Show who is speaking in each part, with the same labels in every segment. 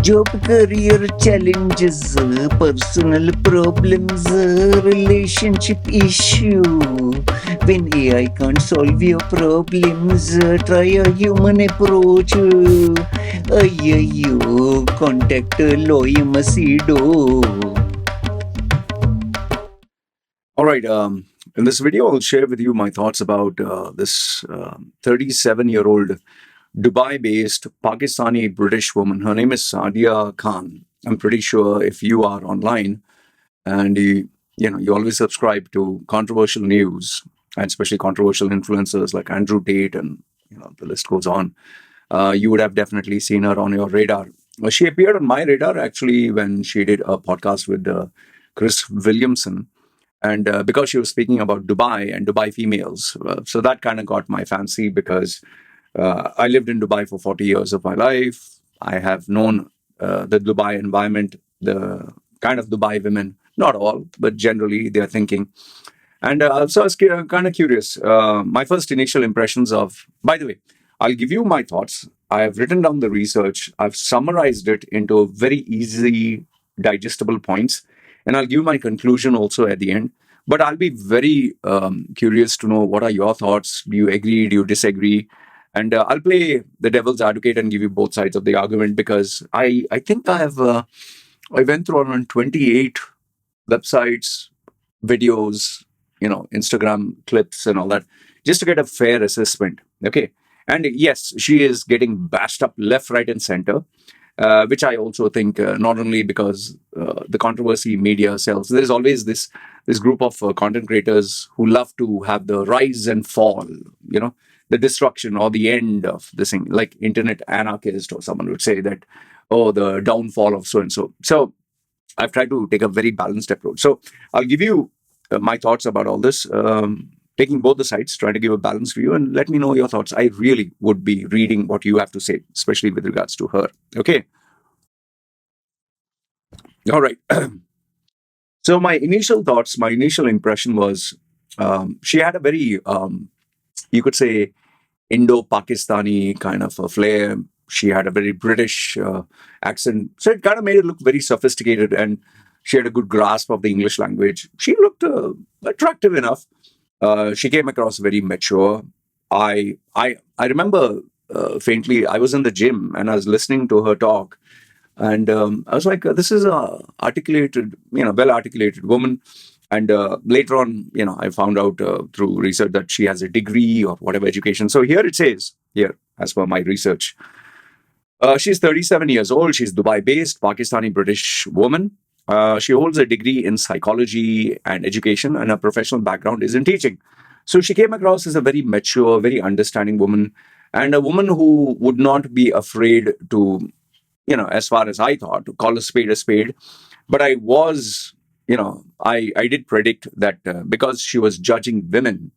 Speaker 1: Job, career challenges, personal problems, relationship issue. When AI can't solve your problems, try a human approach. Ayyo, contact Loy Machedo.
Speaker 2: All right. In this video, I'll share with you my thoughts about this 37-year-old Dubai-based Pakistani British woman. Her name is Sadia Khan. I'm pretty sure if you are online and you always subscribe to controversial news and especially controversial influencers like Andrew Tate and the list goes on, you would have definitely seen her on your radar. She appeared on my radar actually when she did a podcast with Chris Williamson. And because she was speaking about Dubai and Dubai females, so that kind of got my fancy because I lived in Dubai for 40 years of my life. I have known the Dubai environment, the kind of Dubai women, not all, but generally their thinking. And so I was kind of curious. My first initial impressions of, by the way, I'll give you my thoughts. I have written down the research. I've summarized it into very easy, digestible points. And I'll give my conclusion also at the end. But I'll be very curious to know what are your thoughts. Do you agree? Do you disagree? And I'll play the devil's advocate and give you both sides of the argument because I think I went through around 28 websites, videos, Instagram clips and all that, just to get a fair assessment. Okay. And yes, she is getting bashed up left, right, and center, which I also think not only because the controversy media sells. There's always this group of content creators who love to have the rise and fall, the destruction or the end of this thing, like internet anarchist or someone would say that, oh, the downfall of so and so. So I've tried to take a very balanced approach. So I'll give you my thoughts about all this, taking both the sides, trying to give a balanced view, and let me know your thoughts. I really would be reading what you have to say, especially with regards to her. Okay. All right. So my initial thoughts, my initial impression was she had a very, you could say, Indo-Pakistani kind of a flair. She had a very British accent. So it kind of made it look very sophisticated and she had a good grasp of the English language. She looked attractive enough. She came across very mature. I remember faintly, I was in the gym and I was listening to her talk. And I was like, this is a articulated, well-articulated woman. And later on, I found out through research that she has a degree or whatever education. So here it says, here, as per my research, she's 37 years old. She's Dubai-based, Pakistani-British woman. She holds a degree in psychology and education, and her professional background is in teaching. So she came across as a very mature, very understanding woman, and a woman who would not be afraid to, as far as I thought, to call a spade a spade. But I was, I did predict that because she was judging women,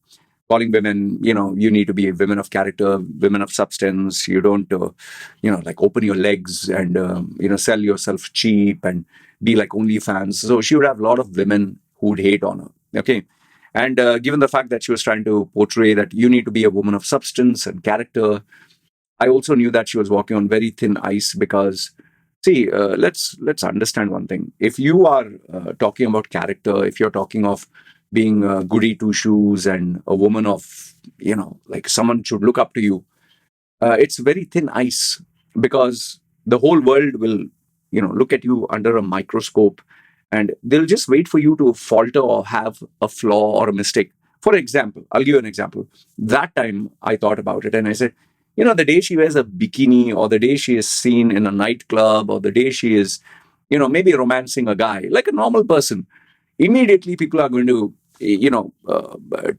Speaker 2: calling women, you need to be women of character, women of substance. You don't, like open your legs and, sell yourself cheap and be like OnlyFans. So she would have a lot of women who would hate on her. Okay. And given the fact that she was trying to portray that you need to be a woman of substance and character, I also knew that she was walking on very thin ice because, see, let's understand one thing. If you are talking about character, if you're talking of being a goody two shoes and a woman of, like someone should look up to you, it's very thin ice because the whole world will, look at you under a microscope and they'll just wait for you to falter or have a flaw or a mistake. For example, I'll give you an example. That time I thought about it and I said, the day she wears a bikini or the day she is seen in a nightclub or the day she is, maybe romancing a guy like a normal person, immediately people are going to,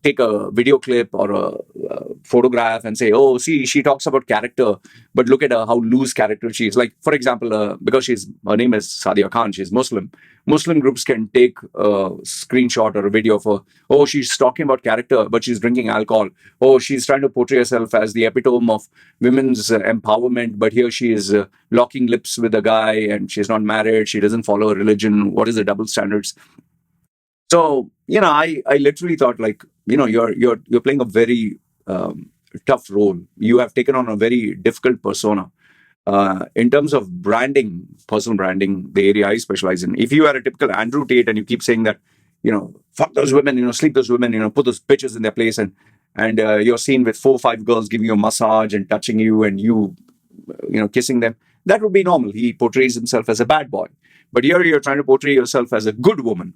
Speaker 2: take a video clip or a photograph and say, oh, see, she talks about character, but look at her, how loose character she is. Like, for example, because her name is Sadia Khan, she's Muslim. Muslim groups can take a screenshot or a video of her. Oh, she's talking about character, but she's drinking alcohol. Oh, she's trying to portray herself as the epitome of women's empowerment, but here she is locking lips with a guy and she's not married. She doesn't follow a religion. What is the double standards? So, I literally thought like, you're playing a very tough role. You have taken on a very difficult persona. in terms of branding, personal branding, the area I specialize in, if you are a typical Andrew Tate and you keep saying that, fuck those women, sleep those women, put those bitches in their place, and you're seen with 4 or 5 girls giving you a massage and touching you and kissing them, that would be normal. He portrays himself as a bad boy. But here you're trying to portray yourself as a good woman.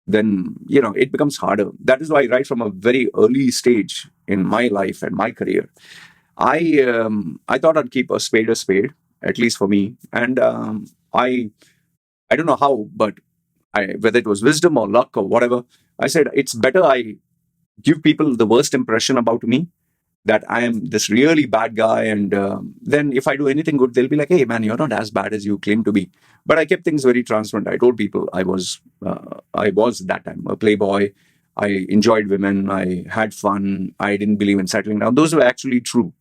Speaker 2: Then, it becomes harder. That is why right from a very early stage in my life and my career, I thought I'd keep a spade, at least for me. And I don't know how, but whether it was wisdom or luck or whatever, I said it's better I give people the worst impression about me, that I am this really bad guy, and then if I do anything good, they'll be like, "Hey, man, you're not as bad as you claim to be." But I kept things very transparent. I told people I was at that time a playboy. I enjoyed women. I had fun. I didn't believe in settling down. Those were actually true.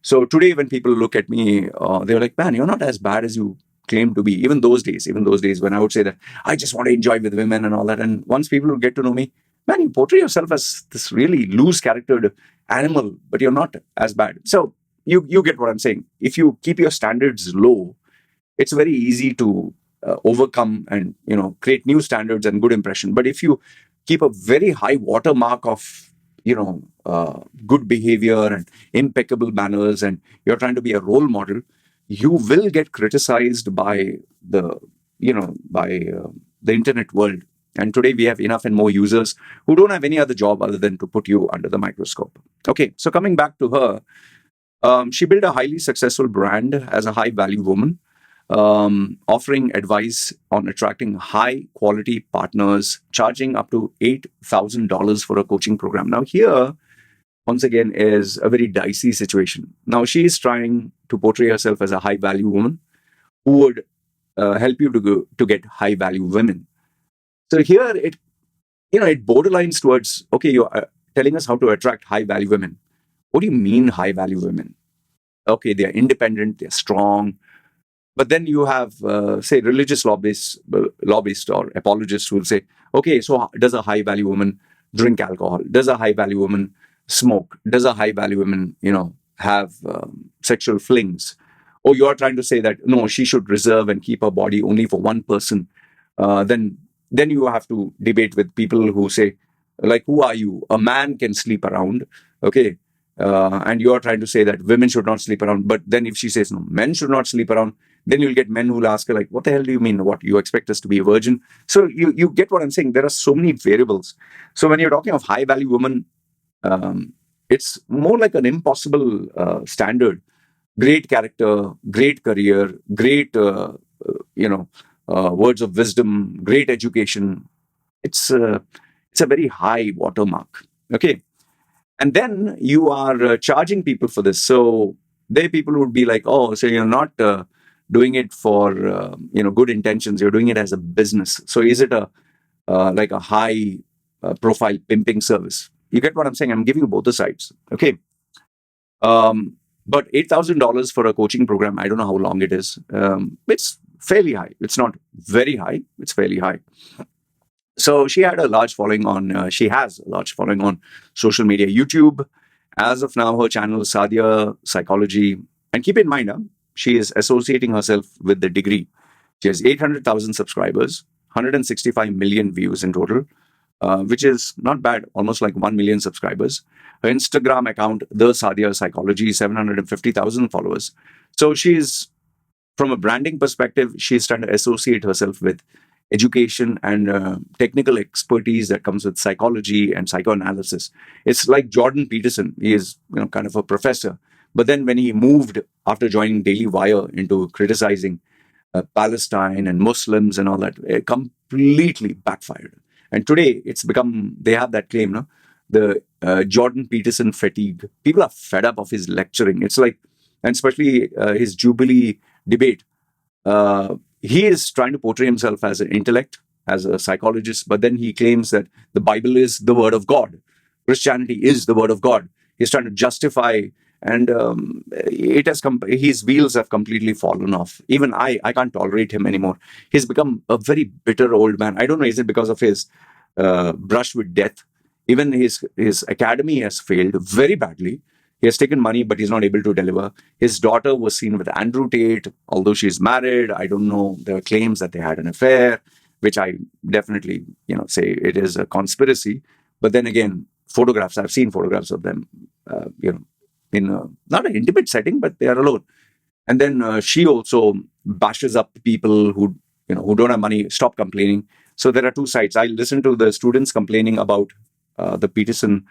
Speaker 2: So today, when people look at me, they're like, "Man, you're not as bad as you claim to be." Even those days when I would say that I just want to enjoy with women and all that, and once people would get to know me, man, you portray yourself as this really loose charactered animal, but you're not as bad. So you get what I'm saying. If you keep your standards low, it's very easy to overcome and create new standards and good impression. But if you keep a very high watermark of good behavior and impeccable manners, and you're trying to be a role model, you will get criticized by the internet world. And today we have enough and more users who don't have any other job other than to put you under the microscope. Okay, so coming back to her, she built a highly successful brand as a high value woman, offering advice on attracting high quality partners, charging up to $8,000 for a coaching program. Now, here, once again, is a very dicey situation. Now, she is trying to portray herself as a high value woman who would help you to get high value women. So here it borderlines towards, okay, you're telling us how to attract high value women. What do you mean high value women? Okay, they're independent, they're strong. But then you have, say, religious lobbyists or apologists who will say, okay, so does a high value woman drink alcohol? Does a high value woman smoke? Does a high value woman, have sexual flings? Or you are trying to say that, no, she should reserve and keep her body only for one person. Then you have to debate with people who say, like, who are you? A man can sleep around, okay? And you are trying to say that women should not sleep around. But then if she says, no, men should not sleep around, then you'll get men who will ask her, like, what the hell do you mean? What, you expect us to be a virgin? So you get what I'm saying. There are so many variables. So when you're talking of high value women, it's more like an impossible standard. Great character, great career, great, words of wisdom, great education. It's a very high watermark. Okay. And then you are charging people for this. So people would be like, oh, so you're not doing it for good intentions. You're doing it as a business. So is it like a high profile pimping service? You get what I'm saying? I'm giving you both the sides. Okay. But $8,000 for a coaching program, I don't know how long it is. It's fairly high. It's not very high. It's fairly high. So she has a large following on social media, YouTube. As of now, her channel is Sadia Psychology. And keep in mind, she is associating herself with the degree. She has 800,000 subscribers, 165 million views in total, which is not bad, almost like 1 million subscribers. Her Instagram account, The Sadia Psychology, 750,000 followers. So she's, from a branding perspective, she's trying to associate herself with education and technical expertise that comes with psychology and psychoanalysis. It's like Jordan Peterson. He is, kind of a professor. But then when he moved after joining Daily Wire into criticizing Palestine and Muslims and all that, it completely backfired. And today it's become, they have that claim, no? The Jordan Peterson fatigue. People are fed up of his lecturing. It's like, and especially his Jubilee debate. He is trying to portray himself as an intellect, as a psychologist, but then he claims that the Bible is the word of God. Christianity is the word of God. He's trying to justify, and his wheels have completely fallen off. Even I can't tolerate him anymore. He's become a very bitter old man. I don't know, is it because of his brush with death? Even his academy has failed very badly. He has taken money, but he's not able to deliver. His daughter was seen with Andrew Tate, although she's married. I don't know. There are claims that they had an affair, which I definitely, say it is a conspiracy. But then again, photographs. I've seen photographs of them, in not an intimate setting, but they are alone. And then she also bashes up people who don't have money. Stop complaining. So there are two sides. I listen to the students complaining about the Peterson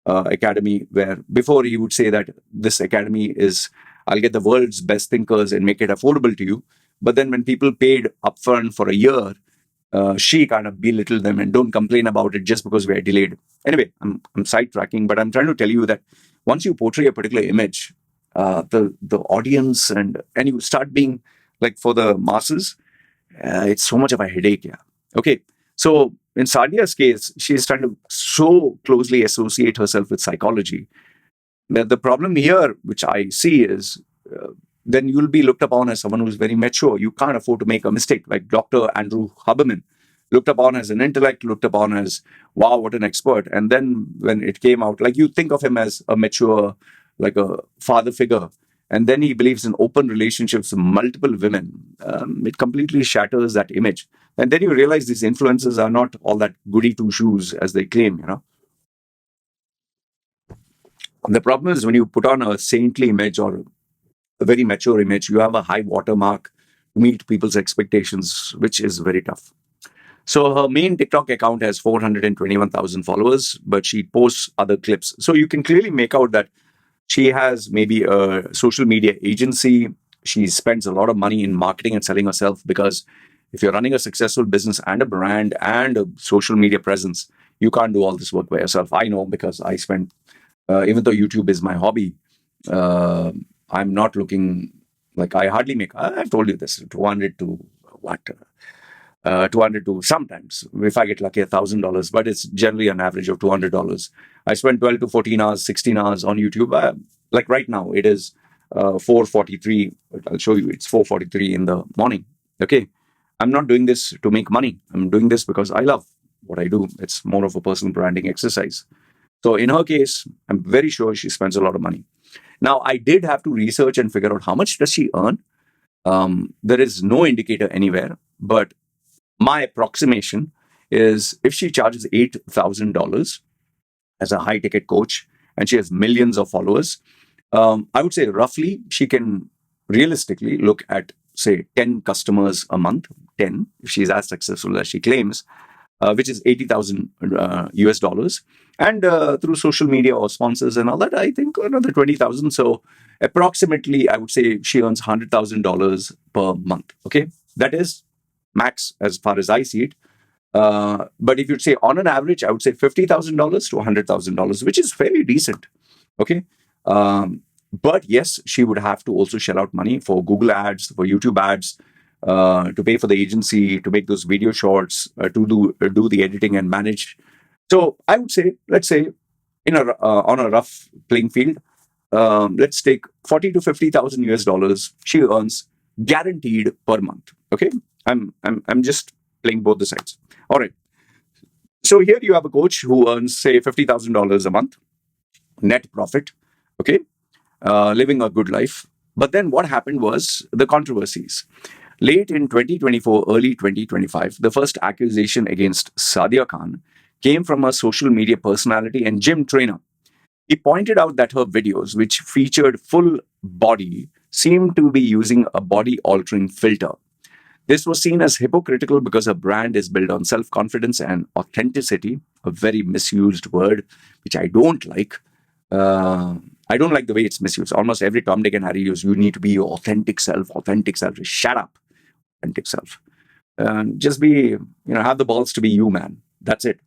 Speaker 2: academy, where before he would say that this academy is, I'll get the world's best thinkers and make it affordable to you. But then when people paid upfront for a year, she kind of belittled them and don't complain about it just because we are delayed. Anyway, I'm sidetracking, but I'm trying to tell you that once you portray a particular image, the audience and you start being like, for the masses, it's so much of a headache. Yeah. Okay. So in Sadia's case, she's trying to so closely associate herself with psychology. The problem here, which I see, is then you'll be looked upon as someone who's very mature. You can't afford to make a mistake, like Dr. Andrew Huberman, looked upon as an intellect, looked upon as, wow, what an expert. And then when it came out, like, you think of him as a mature, like a father figure, and then he believes in open relationships with multiple women. It completely shatters that image. And then you realize these influences are not all that goody two shoes as they claim, The problem is when you put on a saintly image or a very mature image, you have a high watermark to meet people's expectations, which is very tough. So her main TikTok account has 421,000 followers, but she posts other clips. So you can clearly make out that she has maybe a social media agency. She spends a lot of money in marketing and selling herself, because if you're running a successful business and a brand and a social media presence, you can't do all this work by yourself. I know, because I spend, even though YouTube is my hobby, I'm not looking, like, I hardly make, I've told you this, 200 to what? 200 to sometimes, if I get lucky, $1,000, but it's generally an average of $200. I spend 12 to 14 hours, 16 hours on YouTube. Like right now, it is 4:43. I'll show you. It's 4:43 in the morning. Okay. I'm not doing this to make money. I'm doing this because I love what I do. It's more of a personal branding exercise. So in her case, I'm very sure she spends a lot of money. Now, I did have to research and figure out how much does she earn. There is no indicator anywhere, but my approximation is, if she charges $8,000 as a high ticket coach and she has millions of followers, I would say roughly she can realistically look at, say, 10 customers a month, 10, if she's as successful as she claims, which is 80,000 US dollars. And through social media or sponsors and all that, I think another 20,000. So approximately, I would say she earns $100,000 per month. Okay. That is max as far as I see it. But if you'd say on an average, I would say $50,000 to $100,000, which is fairly decent. Okay. But yes, she would have to also shell out money for Google ads, for YouTube ads, to pay for the agency, to make those video shorts, to do the editing and manage. So I would say, let's say, on a rough playing field, let's take 40 to 50,000 US dollars she earns guaranteed per month. Okay. I'm just playing both the sides. All right. So here you have a coach who earns, say, $50,000 a month net profit. Okay. Living a good life. But then what happened was the controversies. Late in 2024, early 2025, the first accusation against Sadia Khan came from a social media personality and gym trainer. He pointed out that her videos, which featured full body, seemed to be using a body-altering filter. This was seen as hypocritical because her brand is built on self-confidence and authenticity, a very misused word, which I don't like. I don't like the way it's misused. Almost every Tom, Dick, and Harry use, you need to be your authentic self, authentic self. Shut up, authentic self. Just be, have the balls to be you, man. That's it.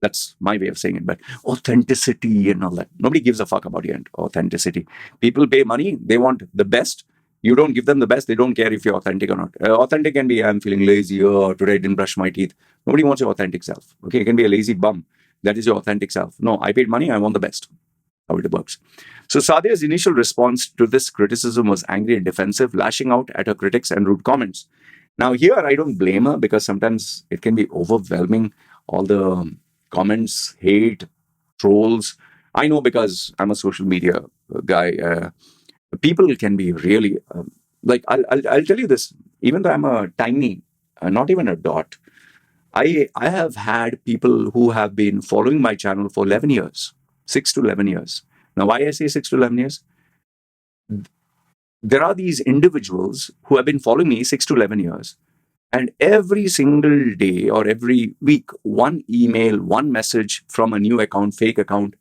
Speaker 2: That's my way of saying it. But authenticity and all that. Nobody gives a fuck about your authenticity. People pay money. They want the best. You don't give them the best. They don't care if you're authentic or not. Authentic can be, I'm feeling lazy, or today I didn't brush my teeth. Nobody wants your authentic self. Okay, it can be a lazy bum. That is your authentic self. No, I paid money. I want the best. How it works. So Sadia's initial response to this criticism was angry and defensive, lashing out at her critics and rude comments. Now here, I don't blame her, because sometimes it can be overwhelming. All the comments, hate, trolls. I know, because I'm a social media guy. People can be really like I'll tell you this. Even though I'm a tiny, not even a dot, I have had people who have been following my channel for 11 years, 6 to 11 years. Now, why I say 6 to 11 years? There are these individuals who have been following me 6 to 11 years, and every single day or every week, one email, one message from a new account, fake account,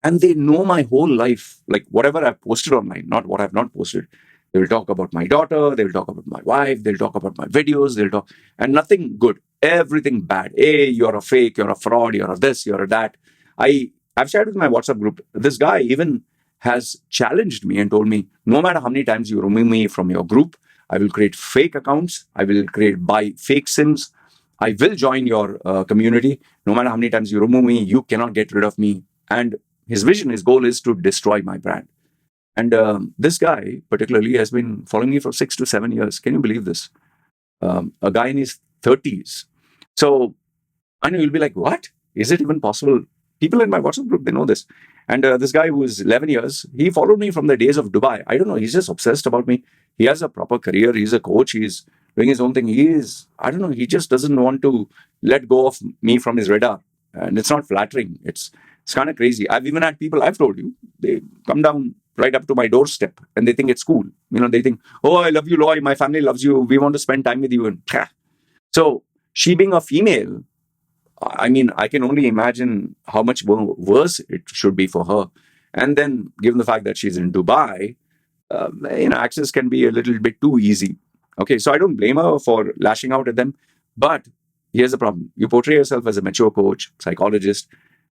Speaker 2: and they know my whole life, like whatever I've posted online, not what I've not posted. They will talk about my daughter, they will talk about my wife, they'll talk about my videos, they'll talk, and nothing good, everything bad. Hey, you're a fake, you're a fraud, you're a this, you're a that. I've shared with my WhatsApp group, this guy even has challenged me and told me, no matter how many times you remove me from your group, I will create fake accounts, I will buy fake SIMs, I will join your community. No matter how many times you remove me, you cannot get rid of me. And his vision, his goal is to destroy my brand. And this guy, particularly, has been following me for 6 to 7 years. Can you believe this? A guy in his 30s. So I know you'll be like, what? Is it even possible? People in my WhatsApp group, they know this. And this guy who is 11 years, he followed me from the days of Dubai. I don't know. He's just obsessed about me. He has a proper career. He's a coach. He's doing his own thing. I don't know. He just doesn't want to let go of me from his radar. And it's not flattering. It's kind of crazy. I've even had people, I've told you, they come down right up to my doorstep and they think it's cool. They think, oh, I love you, Loy. My family loves you. We want to spend time with you. And so she being a female, I mean, I can only imagine how much worse it should be for her. And then, given the fact that she's in Dubai, access can be a little bit too easy. Okay, so I don't blame her for lashing out at them. But here's the problem: you portray yourself as a mature coach, psychologist.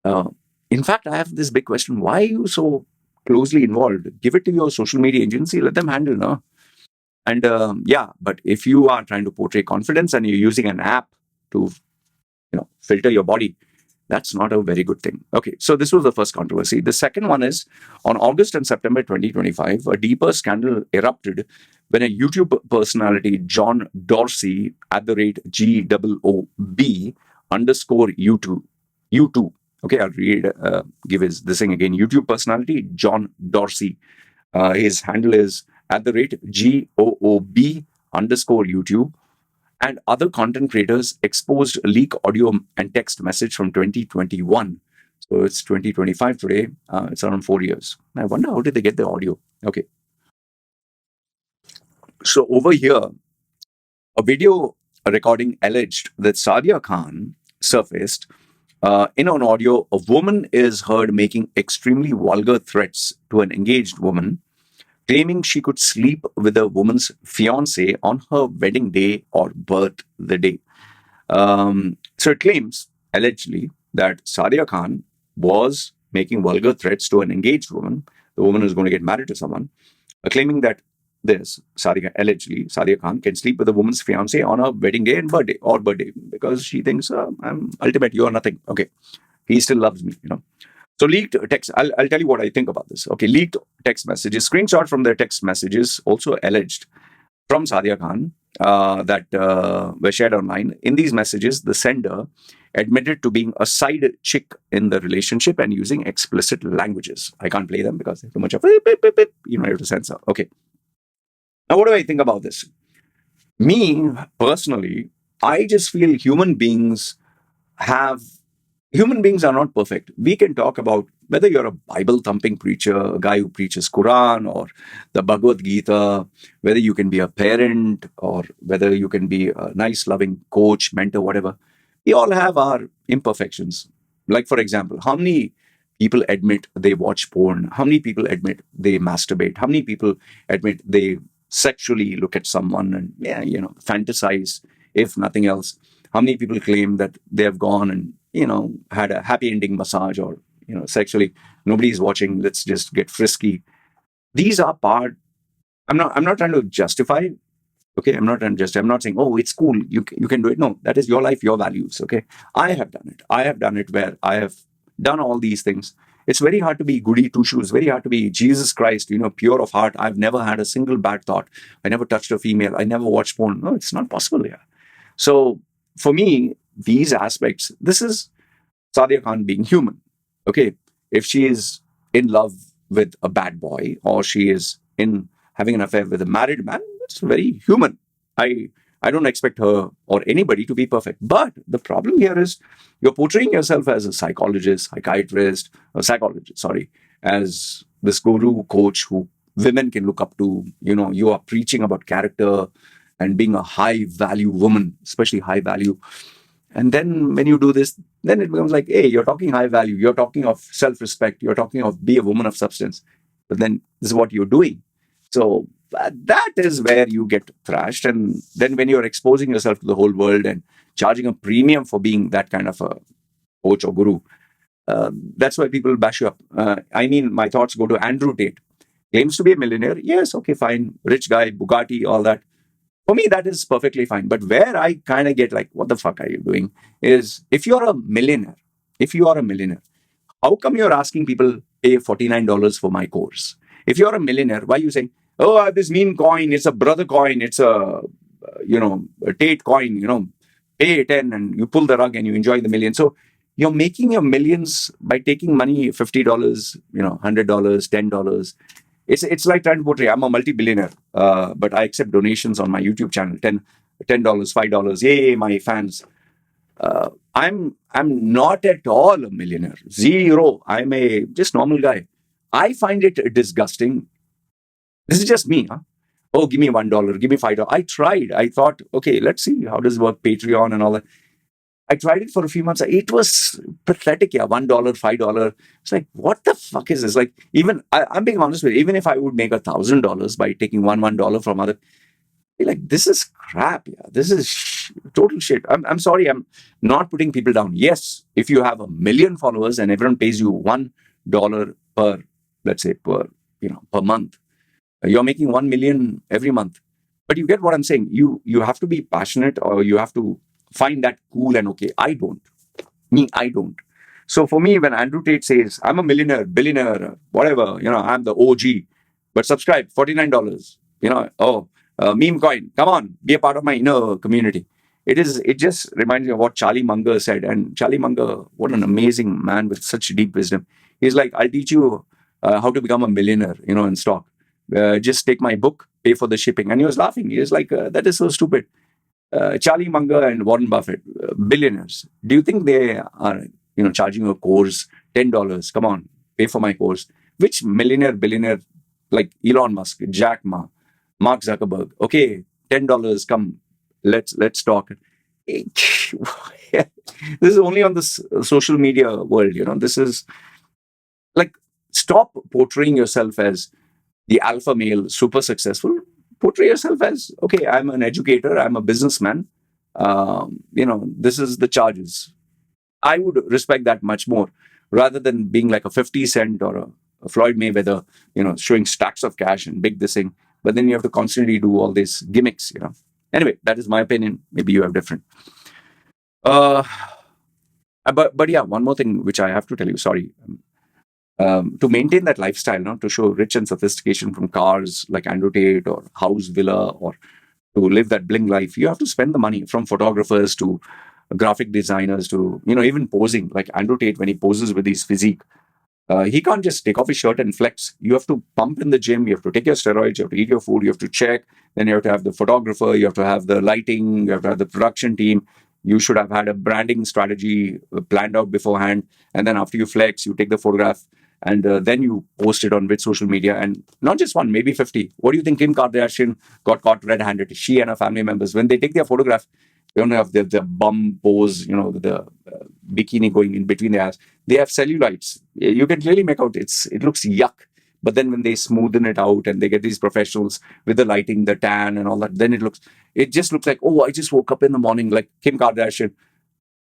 Speaker 2: Uh, in fact, I have this big question: why are you so closely involved? Give it to your social media agency; let them handle, no? And yeah, but if you are trying to portray confidence and you're using an app to filter your body, that's not a very good thing. Okay, so this was the first controversy. The second one is on August and September 2025, a deeper scandal erupted when a YouTube personality, John Dorsey, at the rate GOOB underscore U2. Okay, I'll give this thing again. YouTube personality, John Dorsey. His handle is at the rate GOOB underscore YouTube, and other content creators exposed a leak audio and text message from 2021. So it's 2025 today. It's around 4 years. I wonder how did they get the audio? Okay. So over here, a video recording alleged that Sadia Khan surfaced. In an audio, a woman is heard making extremely vulgar threats to an engaged woman, claiming she could sleep with a woman's fiance on her wedding day or birthday. So it claims, allegedly, that Sadia Khan was making vulgar threats to an engaged woman, the woman who's going to get married to someone, claiming that Sadia Khan can sleep with a woman's fiance on her wedding day and birthday because she thinks, I'm ultimate, you are nothing. Okay. He still loves me, So leaked text, I'll tell you what I think about this. Okay, leaked text messages, screenshot from their text messages also alleged from Sadia Khan that were shared online. In these messages, the sender admitted to being a side chick in the relationship and using explicit languages. I can't play them because they're too much of, you have to censor. Okay. Now, what do I think about this? Me, personally, I just feel human beings are not perfect. We can talk about whether you're a Bible thumping preacher, a guy who preaches Quran or the Bhagavad Gita, whether you can be a parent or whether you can be a nice, loving coach, mentor, whatever. We all have our imperfections. Like, for example, how many people admit they watch porn? How many people admit they masturbate? How many people admit they sexually look at someone and, fantasize, if nothing else? How many people claim that they have gone and, had a happy ending massage or, sexually, nobody's watching, let's just get frisky. These are part, I'm not trying to justify. Okay, I'm not saying, oh, it's cool, you can do it. No, that is your life, your values. Okay, I have done it where I have done all these things. It's very hard to be goody two shoes, very hard to be Jesus Christ, pure of heart. I've never had a single bad thought. I never touched a female. I never watched porn. No, it's not possible. Yeah. So for me, these aspects, this is Sadia Khan being human. Okay, if she is in love with a bad boy, or she is in having an affair with a married man. It's very human. I don't expect her or anybody to be perfect. But the problem here is you're portraying yourself as a psychologist, psychiatrist, or psychologist, sorry, as this guru coach who women can look up to. You are preaching about character and being a high value woman, especially high value. And then when you do this, then it becomes like, hey, you're talking high value, you're talking of self respect, you're talking of be a woman of substance. But then this is what you're doing. So that is where you get thrashed. And then when you're exposing yourself to the whole world and charging a premium for being that kind of a coach or guru, that's why people bash you up. I mean, my thoughts go to Andrew Tate. Claims to be a millionaire. Yes, okay, fine. Rich guy, Bugatti, all that. For me, that is perfectly fine. But where I kind of get like, what the fuck are you doing? Is if you are a millionaire, how come you're asking people pay $49 for my course? If you're a millionaire, why are you saying, oh, I have this meme coin, it's a brother coin, it's a Tate coin, pay 10 and you pull the rug and you enjoy the million. So you're making your millions by taking money, $50, $100, $10. It's like trying to portray I'm a multi-billionaire, but I accept donations on my YouTube channel, $10, $5. Yay, my fans. I'm not at all a millionaire. Zero. I'm a just normal guy. I find it disgusting. This is just me, huh? Oh, give me $1, give me $5. I tried. I thought, okay, let's see how does it work, Patreon and all that. I tried it for a few months. It was pathetic. Yeah, $1, $5. It's like, what the fuck is this? Like, even I'm being honest with you. Even if I would make $1,000 by taking $1 from other, like, this is crap. Yeah, this is total shit. I'm sorry. I'm not putting people down. Yes, if you have 1 million followers and everyone pays you $1 per, let's say per month, you're making 1 million every month. But you get what I'm saying. You have to be passionate, or you have to find that cool and okay. I don't. So for me, when Andrew Tate says, I'm a millionaire, billionaire, whatever, I'm the OG, but subscribe, $49, meme coin, come on, be a part of my inner community. It just reminds me of what Charlie Munger said. And Charlie Munger, what an amazing man with such deep wisdom. He's like, I'll teach you how to become a millionaire, in stock. Just take my book, pay for the shipping. And he was laughing. He was like, that is so stupid. Charlie Munger and Warren Buffett, billionaires. Do you think they are, charging a course $10? Come on, pay for my course. Which millionaire, billionaire, like Elon Musk, Jack Ma, Mark Zuckerberg? Okay, $10. Come, let's talk. This is only on this social media world. This is like, stop portraying yourself as the alpha male, super successful. Portray yourself as, okay, I'm an educator, I'm a businessman. This is the charges. I would respect that much more rather than being like a 50 Cent or a Floyd Mayweather, showing stacks of cash and big this thing. But then you have to constantly do all these gimmicks, Anyway, that is my opinion. Maybe you have different. But yeah, one more thing which I have to tell you, sorry. To maintain that lifestyle, to show rich and sophistication from cars like Andrew Tate or house villa, or to live that bling life, you have to spend the money, from photographers to graphic designers to, even posing. Like Andrew Tate, when he poses with his physique, he can't just take off his shirt and flex. You have to pump in the gym, you have to take your steroids, you have to eat your food, you have to check, then you have to have the photographer, you have to have the lighting, you have to have the production team. You should have had a branding strategy planned out beforehand. And then after you flex, you take the photograph, and then you post it on which social media, and not just one, maybe 50. What do you think Kim Kardashian got caught red-handed? She and her family members, when they take their photograph, they don't have the bum pose, the bikini going in between their ass. They have cellulites. You can clearly make out it looks yuck. But then when they smoothen it out and they get these professionals with the lighting, the tan and all that, then it just looks like, oh, I just woke up in the morning, like Kim Kardashian,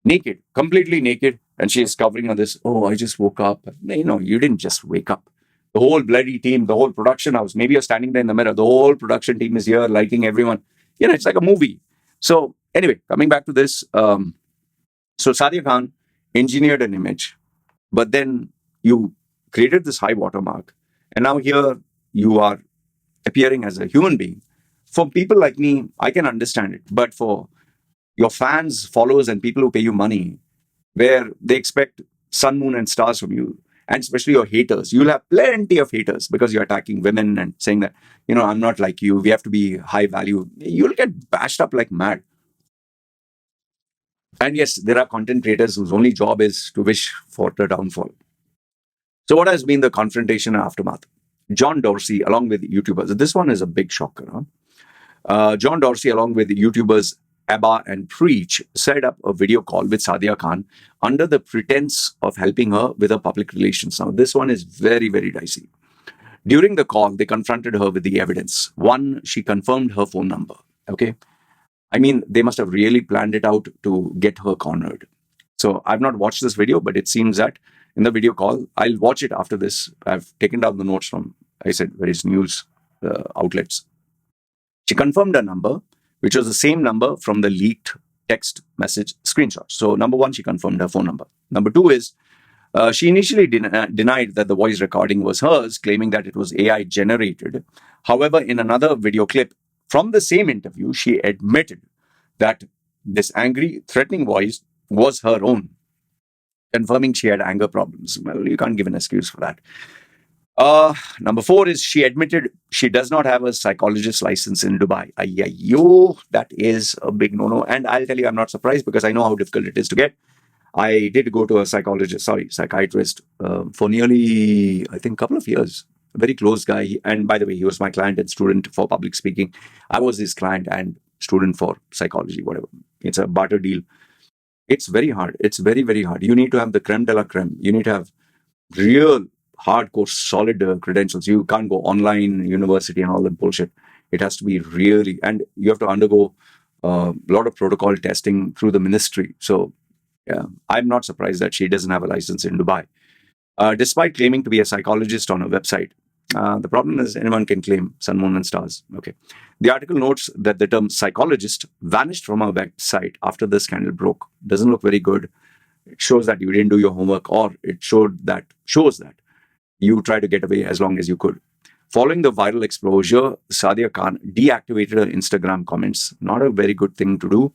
Speaker 2: naked, completely naked, and she is covering on this. Oh, I just woke up. You didn't just wake up. The whole bloody team, the whole production house. Maybe you're standing there in the mirror. The whole production team is here, lighting everyone. It's like a movie. So anyway, coming back to this. So Sadia Khan engineered an image, but then you created this high watermark, and now here you are appearing as a human being. For people like me, I can understand it, but for your fans, followers, and people who pay you money, where they expect sun, moon, and stars from you. and especially your haters. You'll have plenty of haters because you're attacking women and saying that, I'm not like you. We have to be high value. You'll get bashed up like mad. And yes, there are content creators whose only job is to wish for the downfall. So, what has been the confrontation aftermath? John Dorsey, along with YouTubers, this one is a big shocker. Huh? John Dorsey, along with YouTubers Abba and Preach, set up a video call with Sadia Khan under the pretense of helping her with her public relations. Now, this one is very, very dicey. During the call, they confronted her with the evidence. One, she confirmed her phone number. Okay. I mean, they must have really planned it out to get her cornered. So I've not watched this video, but it seems that in the video call, I'll watch it after this. I've taken down the notes from, I said, various news outlets. She confirmed her number, which was the same number from the leaked text message screenshot. So number one, she confirmed her phone number. Number two is, she initially denied that the voice recording was hers, claiming that it was AI generated. However, in another video clip from the same interview, she admitted that this angry, threatening voice was her own, confirming she had anger problems. Well, you can't give an excuse for that. Number four is she admitted she does not have a psychologist license in Dubai. Ayyo, that is a big no-no. And I'll tell you, I'm not surprised because I know how difficult it is to get. I did go to a psychiatrist for nearly, I think, a couple of years. A very close guy. And by the way, he was my client and student for public speaking. I was his client and student for psychology, whatever. It's a barter deal. It's very hard. It's very, very hard. You need to have the creme de la creme. You need to have real hardcore, solid credentials. You can't go online, university, and all that bullshit. It has to be really, and you have to undergo a lot of protocol testing through the ministry. So, yeah, I'm not surprised that she doesn't have a license in Dubai. Despite claiming to be a psychologist on her website, the problem is anyone can claim sun, moon, and stars. Okay. The article notes that the term psychologist vanished from her website after the scandal broke. Doesn't look very good. It shows that you didn't do your homework, or it shows that you tried to get away as long as you could. Following the viral exposure, Sadia Khan deactivated her Instagram comments. Not a very good thing to do.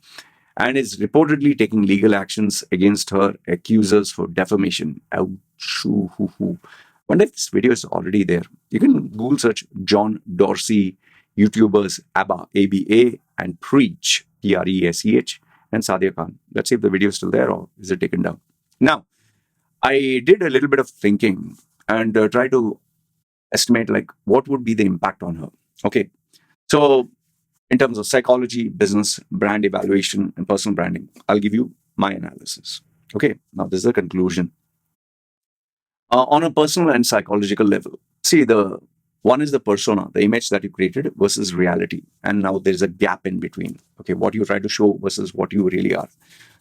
Speaker 2: And is reportedly taking legal actions against her accusers for defamation. Wonder if this video is already there. You can Google search John Dorsey, YouTubers Abba, ABA, and Preach, Preach, and Sadia Khan. Let's see if the video is still there or is it taken down. Now, I did a little bit of thinking and try to estimate like what would be the impact on her. Okay, so in terms of psychology, business, brand evaluation, and personal branding, I'll give you my analysis. Okay, now this is the conclusion. On a personal and psychological level, see, the one is the persona, the image that you created versus reality. And now there's a gap in between. Okay, what you try to show versus what you really are.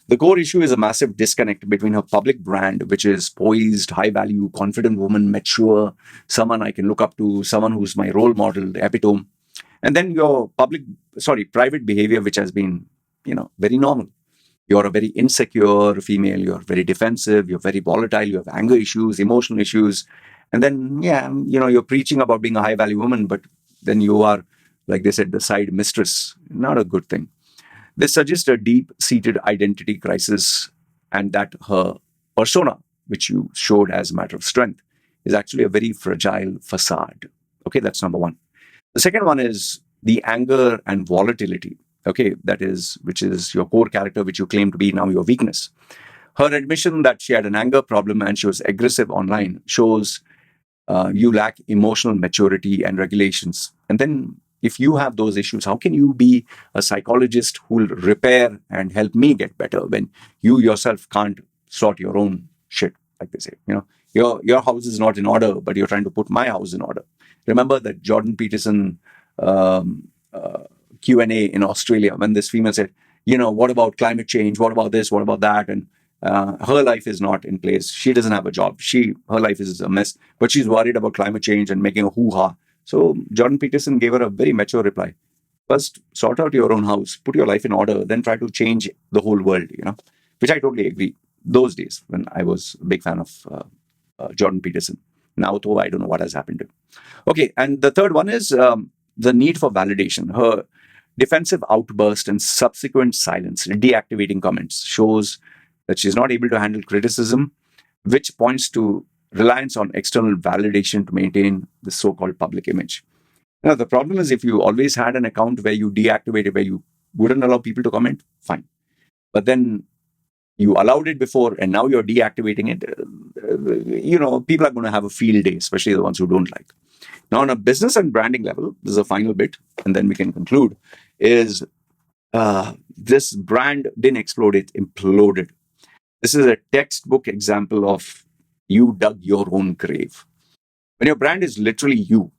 Speaker 2: The core issue is a massive disconnect between her public brand, which is poised, high value, confident woman, mature, someone I can look up to, someone who's my role model, the epitome. And then your private behavior, which has been, very normal. You're a very insecure female, you're very defensive, you're very volatile, you have anger issues, emotional issues. And then, you're preaching about being a high value woman, but then you are, like they said, the side mistress. Not a good thing. This suggests a deep-seated identity crisis, and that her persona, which you showed as a matter of strength, is actually a very fragile facade. Okay, that's number one. The second one is the anger and volatility. Okay, which is your core character, which you claim to be now your weakness. Her admission that she had an anger problem and she was aggressive online shows you lack emotional maturity and regulations. And then if you have those issues, how can you be a psychologist who will repair and help me get better when you yourself can't sort your own shit, like they say? Your house is not in order, but you're trying to put my house in order. Remember that Jordan Peterson Q&A in Australia when this female said, what about climate change? What about this? What about that? And her life is not in place. She doesn't have a job. Her life is a mess, but she's worried about climate change and making a hoo-ha. So Jordan Peterson gave her a very mature reply. First, sort out your own house, put your life in order, then try to change the whole world, which I totally agree. Those days when I was a big fan of Jordan Peterson. Now, though, I don't know what has happened to him. Okay, and the third one is the need for validation. Her defensive outburst and subsequent silence, deactivating comments, shows that she's not able to handle criticism, which points to reliance on external validation to maintain the so-called public image. Now, the problem is if you always had an account where you deactivated, where you wouldn't allow people to comment, fine. But then you allowed it before and now you're deactivating it, people are going to have a field day, especially the ones who don't like. Now, on a business and branding level, this is a final bit, and then we can conclude, is this brand didn't explode, it imploded. This is a textbook example of you dug your own grave. When your brand is literally you,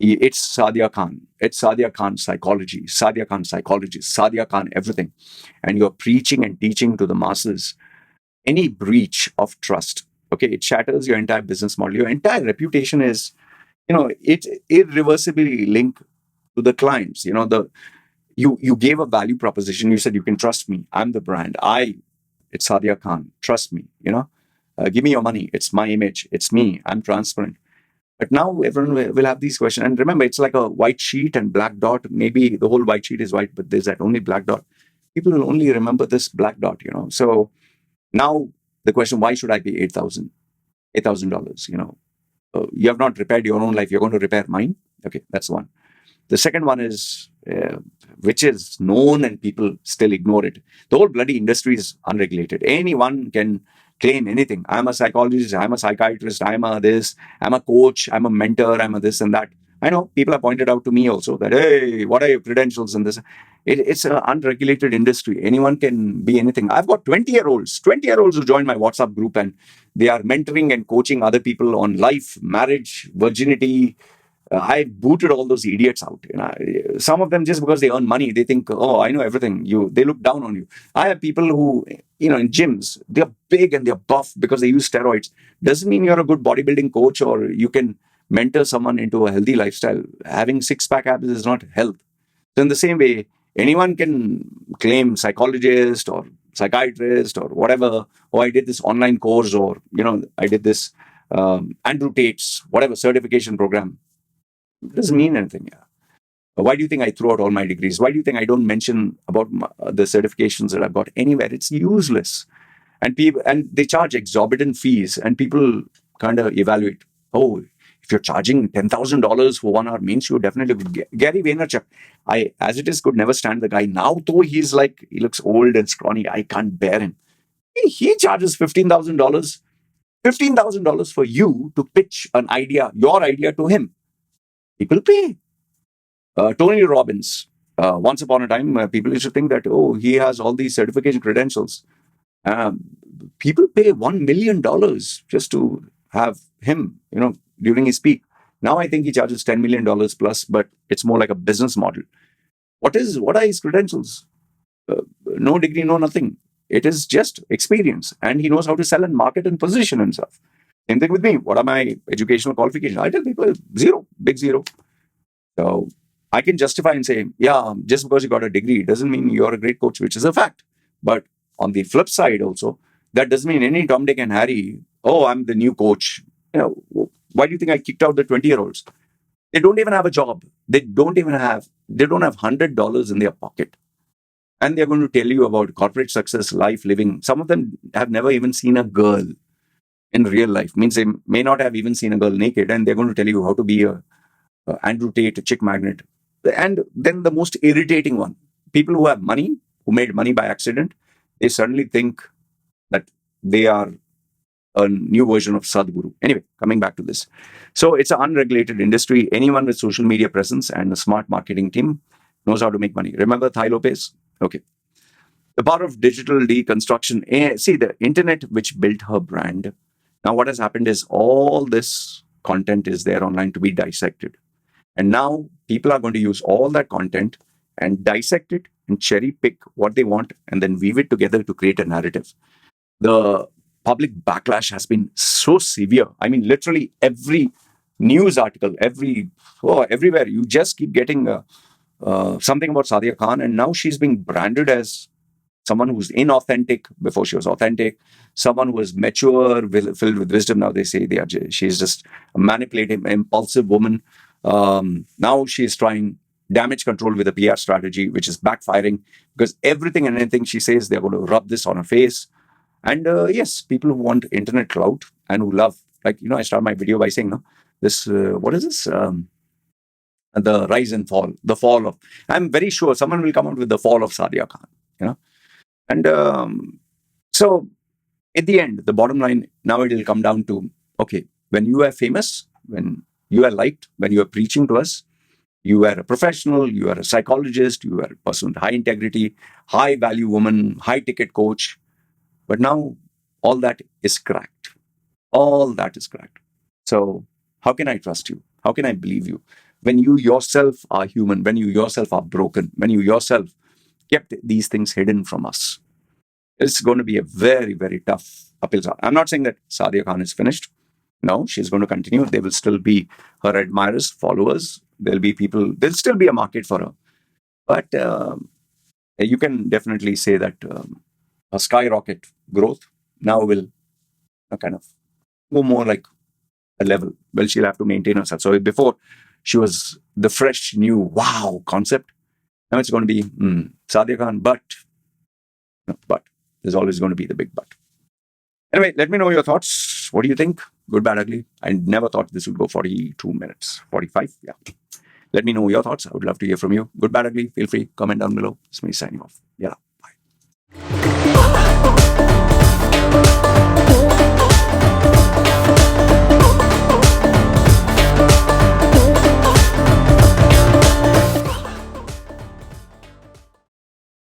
Speaker 2: it's Sadia Khan. It's Sadia Khan psychology, Sadia Khan psychologist, Sadia Khan everything. And you're preaching and teaching to the masses. Any breach of trust, okay, it shatters your entire business model. Your entire reputation is, it's irreversibly linked to the clients. You gave a value proposition. You said, you can trust me. I'm the brand. It's Sadia Khan. Trust me. Give me your money. It's my image. It's me. I'm transparent. But now everyone will have these questions. And remember, it's like a white sheet and black dot. Maybe the whole white sheet is white, but there's that only black dot. People will only remember this black dot, So now the question, why should I pay $8,000? You have not repaired your own life. You're going to repair mine. Okay, that's one. The second one is, which is known and people still ignore it. The whole bloody industry is unregulated. Anyone can claim anything. I'm a psychologist, I'm a psychiatrist, I'm a this, I'm a coach, I'm a mentor, I'm a this and that. I know people have pointed out to me also that, hey, what are your credentials in this? It's an unregulated industry. Anyone can be anything. I've got 20-year-olds who join my WhatsApp group and they are mentoring and coaching other people on life, marriage, virginity. I booted all those idiots out. Some of them, just because they earn money, they think, oh, I know everything. They look down on you. I have people who, in gyms, they're big and they're buff because they use steroids. Doesn't mean you're a good bodybuilding coach or you can mentor someone into a healthy lifestyle. Having six-pack abs is not health. So in the same way, anyone can claim psychologist or psychiatrist or whatever. Oh, I did this online course, or I did this Andrew Tate's whatever certification program. It doesn't mean anything. Yeah. Why do you think I threw out all my degrees? Why do you think I don't mention about the certifications that I've got anywhere? It's useless. And they charge exorbitant fees, and people kind of evaluate. Oh, if you're charging $10,000 for 1 hour, means you definitely could. Gary Vaynerchuk, I, as it is, could never stand the guy. Now, though, he looks old and scrawny. I can't bear him. He charges $15,000. $15,000 for you to pitch your idea to him. People pay. Tony Robbins, once upon a time, people used to think that, oh, he has all these certification credentials. People pay $1 million just to have him, during his peak. Now I think he charges $10 million plus, but it's more like a business model. What are his credentials? No degree, no nothing. It is just experience. And he knows how to sell and market and position himself. Same thing with me. What are my educational qualifications? I tell people, zero, big zero. So I can justify and say, yeah, just because you got a degree doesn't mean you're a great coach, which is a fact. But on the flip side also, that doesn't mean any Tom, Dick and Harry, oh, I'm the new coach. Why do you think I kicked out the 20-year-olds? They don't even have a job. They don't have $100 in their pocket. And they're going to tell you about corporate success, life, living. Some of them have never even seen a girl in real life. Means they may not have even seen a girl naked, and they're going to tell you how to be a Andrew Tate, a chick magnet. And then the most irritating one, people who have money, who made money by accident, they suddenly think that they are a new version of Sadhguru. Anyway, coming back to this. So it's an unregulated industry. Anyone with social media presence and a smart marketing team knows how to make money. Remember Thai Lopez? Okay. The power of digital deconstruction. See, the internet which built her brand. Now what has happened is all this content is there online to be dissected. And now people are going to use all that content and dissect it and cherry pick what they want and then weave it together to create a narrative. The public backlash has been so severe. I mean, literally every news article, everywhere, you just keep getting something about Sadia Khan. And now she's being branded as someone who's inauthentic before she was authentic, someone who is mature, filled with wisdom. Now they say she's just a manipulative, impulsive woman. Now she's trying damage control with a PR strategy, which is backfiring because everything and anything she says, they're going to rub this on her face. And yes, people who want internet clout and who love, like, I start my video by saying, no, this, what is this? The rise and fall, the fall of, I'm very sure someone will come out with the fall of Sadia Khan, And so at the end, the bottom line, now it will come down to, okay, when you are famous, when you are liked, when you are preaching to us, you are a professional, you are a psychologist, you are a person with high integrity, high value woman, high ticket coach. But now all that is cracked. All that is cracked. So how can I trust you? How can I believe you? When you yourself are human, when you yourself are broken, when you yourself kept these things hidden from us, it's going to be a very, very tough uphill. I'm not saying that Sadia Khan is finished. No, she's going to continue. There will still be her admirers, followers. There'll be people, there'll still be a market for her. But you can definitely say that a skyrocket growth now will kind of go more like a level. Well, she'll have to maintain herself. So before she was the fresh, new, wow concept. Now it's going to be Sadia Khan, but there's always going to be the big but. Anyway, let me know your thoughts. What do you think? Good, bad, ugly? I never thought this would go 42 minutes. 45? Yeah. Let me know your thoughts. I would love to hear from you. Good, bad, ugly? Feel free. Comment down below. It's me signing off.